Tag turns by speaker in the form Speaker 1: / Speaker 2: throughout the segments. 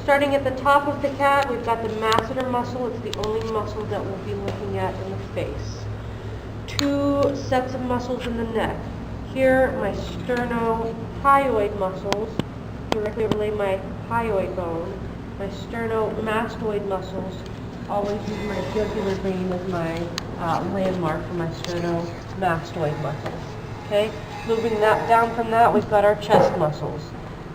Speaker 1: Starting at the top of the cat, we've got the masseter muscle. It's the only muscle that we'll be looking at in the face. 2 sets of muscles in the neck. Here, my sternohyoid muscles directly overlay my hyoid bone. My sternomastoid muscles always use my jugular vein as my landmark for my sternomastoid muscles. Okay, moving that down from that, we've got our chest muscles.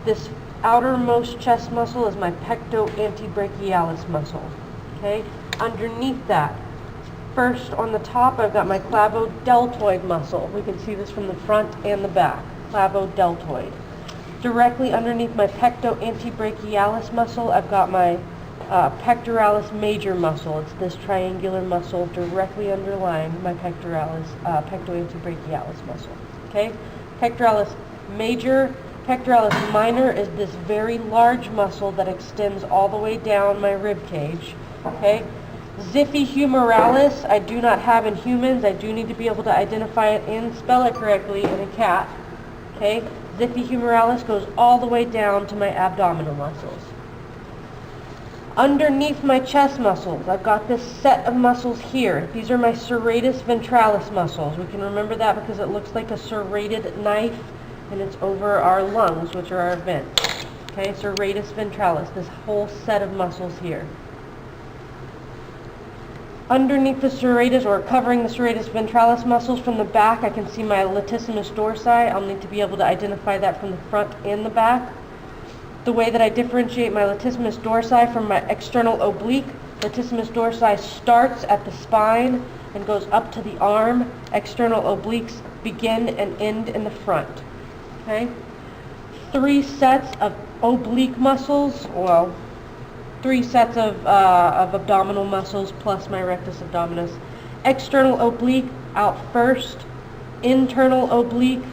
Speaker 1: This outermost chest muscle is my pectoantebrachialis muscle. Okay, underneath that, first on the top, I've got my clavodeltoid muscle. We can see this from the front and the back. Clavodeltoid. Directly underneath my pectoantebrachialis muscle, I've got my pectoralis major muscle. It's this triangular muscle directly underlying my pectoantebrachialis muscle. Okay, pectoralis major. Pectoralis minor is this very large muscle that extends all the way down my rib cage. Okay, Xiphihumeralis I do not have in humans. I do need to be able to identify it and spell it correctly in a cat. Okay, Xiphihumeralis goes all the way down to my abdominal muscles. Underneath my chest muscles, I've got this set of muscles here. These are my serratus ventralis muscles. We can remember that because it looks like a serrated knife, and it's over our lungs, which are our vents. Okay, serratus ventralis, this whole set of muscles here. Underneath the serratus, or covering the serratus ventralis muscles from the back, I can see my latissimus dorsi. I'll need to be able to identify that from the front and the back. The way that I differentiate my latissimus dorsi from my external oblique, latissimus dorsi starts at the spine and goes up to the arm. External obliques begin and end in the front. Okay? 3 sets of oblique muscles, well, 3 sets of abdominal muscles plus my rectus abdominis. External oblique out first, internal oblique,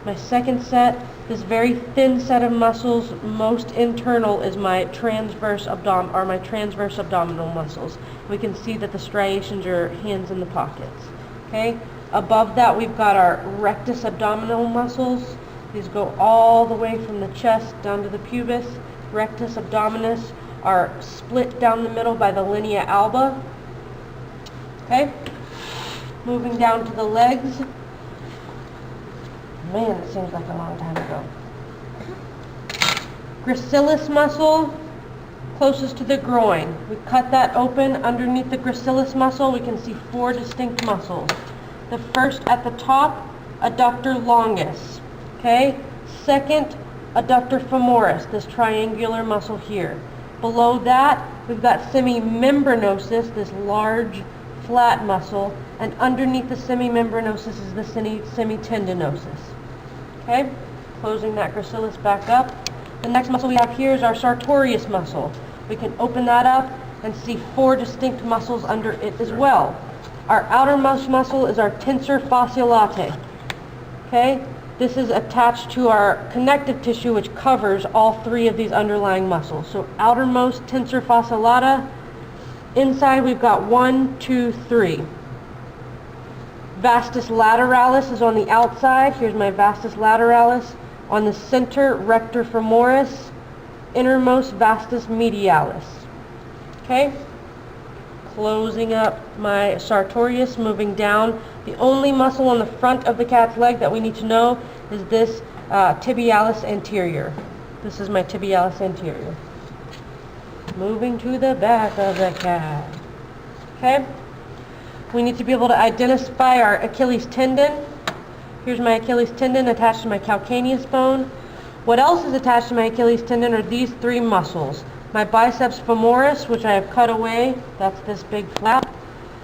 Speaker 1: my second set. This very thin set of muscles, most internal, is my transverse abdominal muscles. We can see that the striations are hands in the pockets. Okay? Above that, we've got our rectus abdominal muscles. These go all the way from the chest down to the pubis. Rectus abdominis are split down the middle by the linea alba. Okay? Moving down to the legs. Man, it seems like a long time ago. Gracilis muscle, closest to the groin. We cut that open. Underneath the gracilis muscle, we can see 4 distinct muscles. The first at the top, adductor longus. Okay? Second, adductor femoris, this triangular muscle here. Below that, we've got semimembranosus, this large, flat muscle, and underneath the semimembranosus is the semitendinosus. Okay? Closing that gracilis back up. The next muscle we have here is our sartorius muscle. We can open that up and see 4 distinct muscles under it as well. Our outermost muscle is our tensor fasciolate. Okay? This is attached to our connective tissue, which covers all 3 of these underlying muscles. So outermost tensor fasciolata. Inside we've got 1, 2, 3. Vastus lateralis is on the outside. Here's my vastus lateralis. On the center, rector femoris. Innermost, vastus medialis. Okay? Closing up my sartorius, moving down. The only muscle on the front of the cat's leg that we need to know is this tibialis anterior. This is my tibialis anterior. Moving to the back of the cat. Okay? We need to be able to identify our Achilles tendon. Here's my Achilles tendon attached to my calcaneus bone. What else is attached to my Achilles tendon are these 3 muscles. My biceps femoris, which I have cut away, that's this big flap.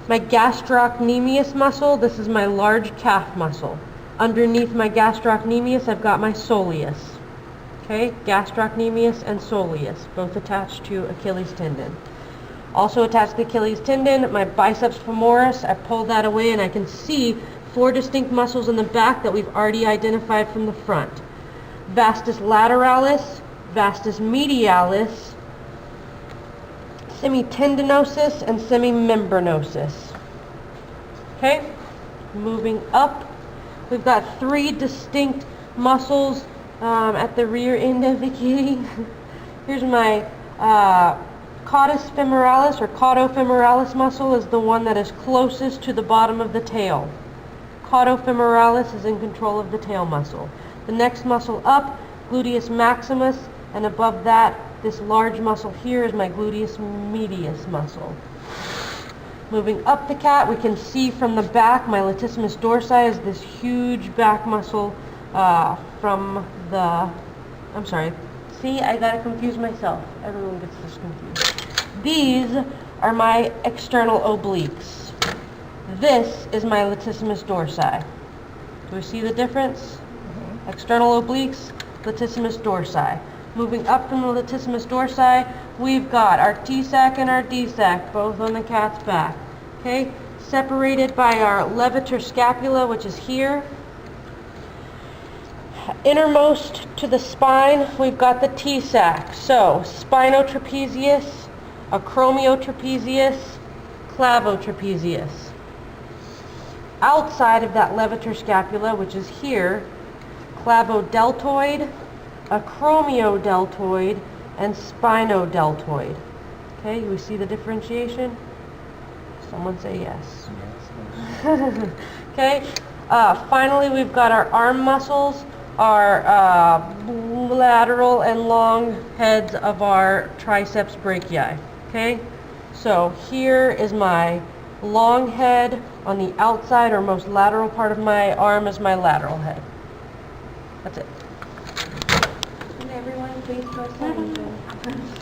Speaker 1: My gastrocnemius muscle, this is my large calf muscle. Underneath my gastrocnemius, I've got my soleus. Okay, gastrocnemius and soleus, both attached to Achilles tendon. Also attached to the Achilles tendon, my biceps femoris, I pull that away and I can see 4 distinct muscles in the back that we've already identified from the front. Vastus lateralis, vastus medialis, semitendinosus, and semimembranosus. Okay, moving up, we've got 3 distinct muscles at the rear end of the kitty. Here's my Caudus femoralis or caudofemoralis muscle is the one that is closest to the bottom of the tail. Caudofemoralis is in control of the tail muscle. The next muscle up, gluteus maximus, and above that, this large muscle here is my gluteus medius muscle. Moving up the cat, we can see from the back, my latissimus dorsi is this huge back muscle see, I gotta confuse myself. Everyone gets this confused. These are my external obliques. This is my latissimus dorsi. Do we see the difference? External obliques, latissimus dorsi. Moving up from the latissimus dorsi, we've got our T-sac and our D-sac, both on the cat's back. Okay, separated by our levator scapula, which is here. Innermost to the spine, we've got the T-sac. So, spinotrapezius, acromiotrapezius, clavotrapezius. Outside of that levator scapula, which is here, clavodeltoid, acromiodeltoid, and spinodeltoid. Okay, we see the differentiation? Someone say yes. Yes. Okay, finally we've got our arm muscles, our lateral and long heads of our triceps brachii. Okay, so here is my long head. On the outside or most lateral part of my arm is my lateral head. That's it.
Speaker 2: Can everyone please go silent?